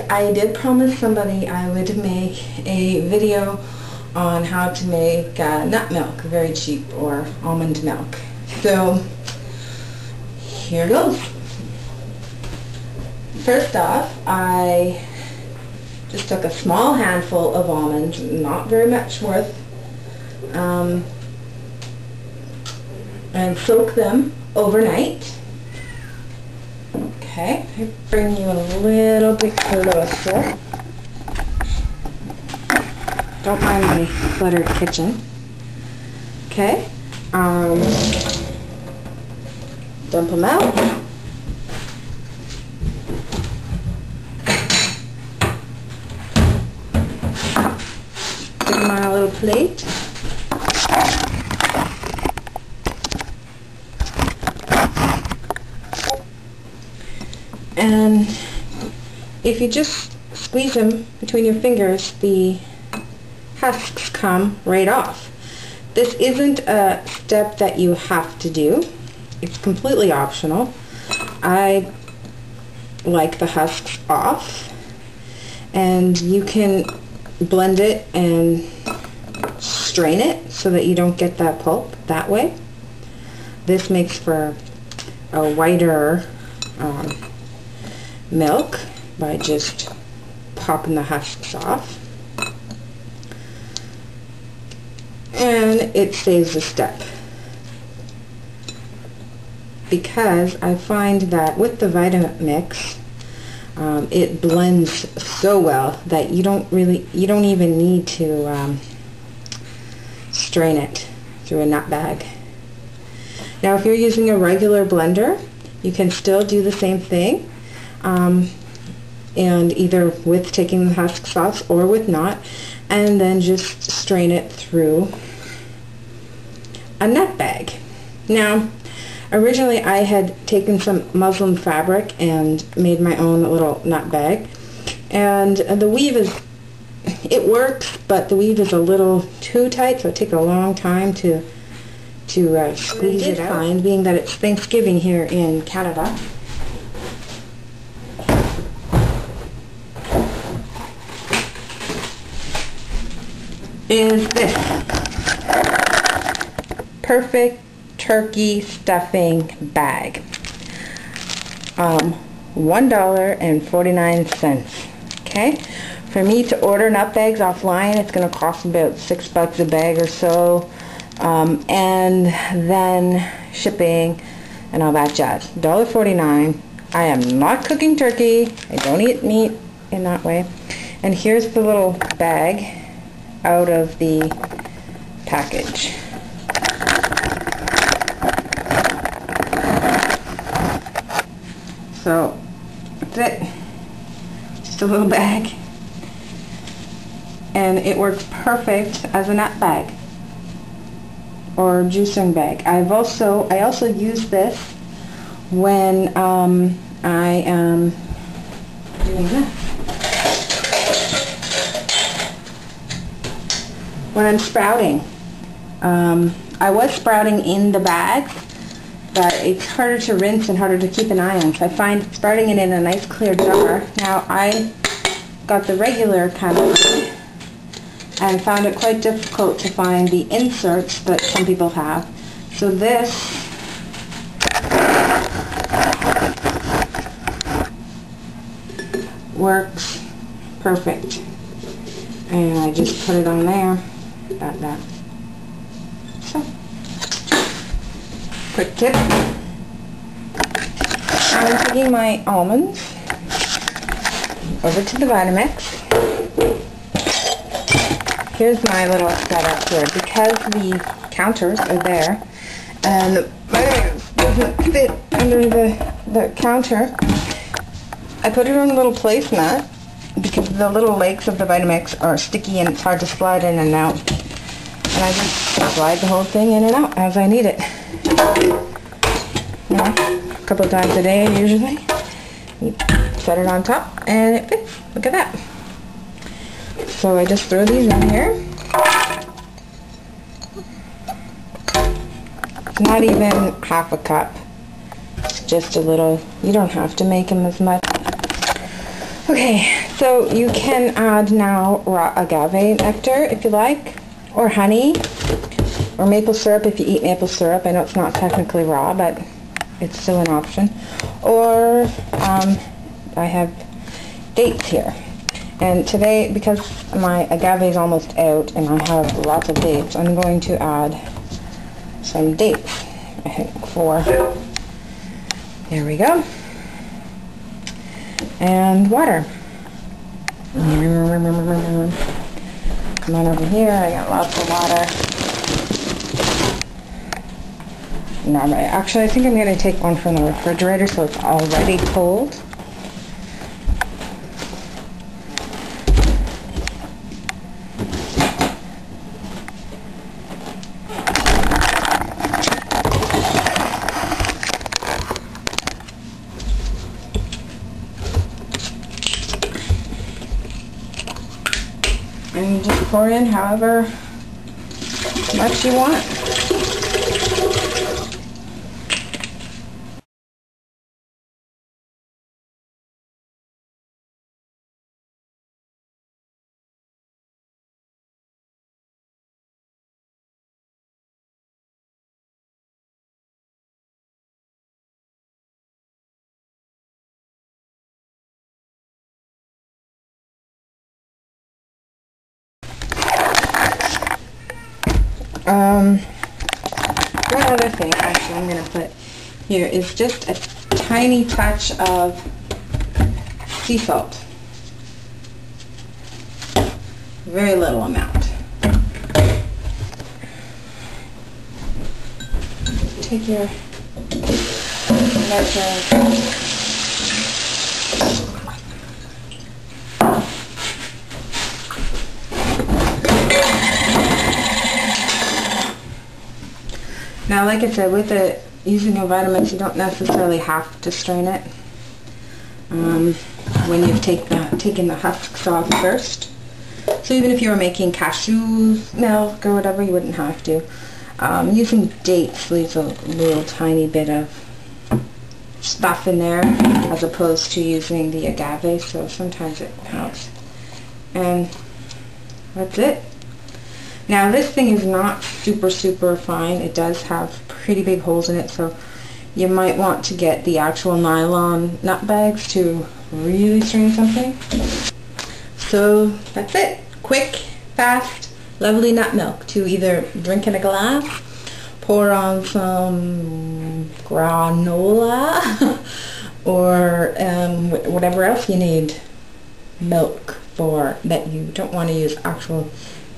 I did promise somebody I would make a video on how to make nut milk very cheap, or almond milk. So here goes. First off, I just took a small handful of almonds, not very much worth, and soak them overnight. Okay, I bring you a little bit closer. Don't mind my cluttered kitchen. Okay, dump them out. Put them on a little plate. And if you just squeeze them between your fingers, the husks come right off. This isn't a step that you have to do. It's completely optional. I like the husks off, and you can blend it and strain it so that you don't get that pulp that way. This makes for a whiter milk by just popping the husks off, and it saves a step, because I find that with the Vitamix it blends so well that you don't even need to strain it through a nut bag. Now if you're using a regular blender, you can still do the same thing, and either with taking the husks off or with not, and then just strain it through a nut bag. Now originally I had taken some muslin fabric and made my own little nut bag, and the weave it works, but the weave is a little too tight, so it takes a long time to squeeze it out. Find, being that it's Thanksgiving here in Canada, is this perfect turkey stuffing bag. $1.49. Okay, for me to order nut bags offline, it's going to cost about $6 a bag or so, and then shipping and all that jazz. $1.49. I am not cooking turkey. I don't eat meat in that way. And here's the little bag out of the package. So that's it. Just a little bag, and it works perfect as a nut bag or juicing bag. I also use this when I am doing this. When I'm sprouting. I was sprouting in the bag, but it's harder to rinse and harder to keep an eye on. So I find sprouting it in a nice clear jar. Now I got the regular kind of thing and found it quite difficult to find the inserts that some people have. So this works perfect. And I just put it on there. That. So, quick tip. I'm taking my almonds over to the Vitamix. Here's my little setup here. Because the counters are there and the Vitamix doesn't fit under the counter, I put it on a little placemat because the little legs of the Vitamix are sticky and it's hard to slide in and out. And I just slide the whole thing in and out as I need it. You know, a couple of times a day usually. You set it on top and it fits. Look at that. So I just throw these in here. It's not even half a cup. It's just a little. You don't have to make them as much. Okay, so you can add now raw agave nectar if you like, or honey, or maple syrup if you eat maple syrup. I know it's not technically raw, but it's still an option. Or I have dates here. And today, because my agave is almost out and I have lots of dates, I'm going to add some dates. I think 4. There we go. And water. Come on over here, I got lots of water. No, actually I think I'm going to take one from the refrigerator so it's already cold. And you just pour in however much you want. One other thing actually I'm going to put here is just a tiny touch of sea salt. Very little amount. Take your measuring. Now, like I said, with it using your vitamins, you don't necessarily have to strain it when you've taken the husks off first. So even if you were making cashew milk or whatever, you wouldn't have to. Using dates leaves a little tiny bit of stuff in there as opposed to using the agave, so sometimes it helps. And that's it. Now this thing is not super fine. It does have pretty big holes in it, so you might want to get the actual nylon nut bags to really strain something. So that's it. Quick, fast, lovely nut milk to either drink in a glass, pour on some granola, or whatever else you need milk for that you don't want to use actual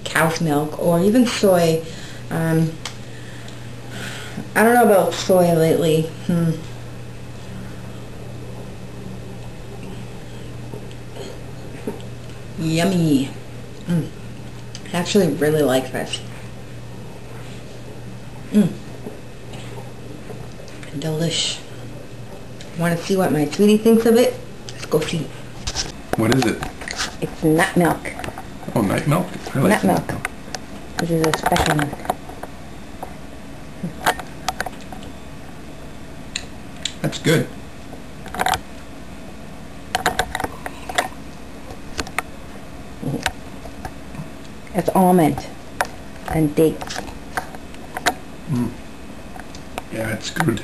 cow's milk, or even soy. I don't know about soy lately. Yummy. I actually really like this. Delish. Want to see what my sweetie thinks of it? Let's go see. What is it? It's nut milk. Oh, nut milk? I like Nut milk. This is a special milk. That's good. It's almond and dates. Yeah, it's good.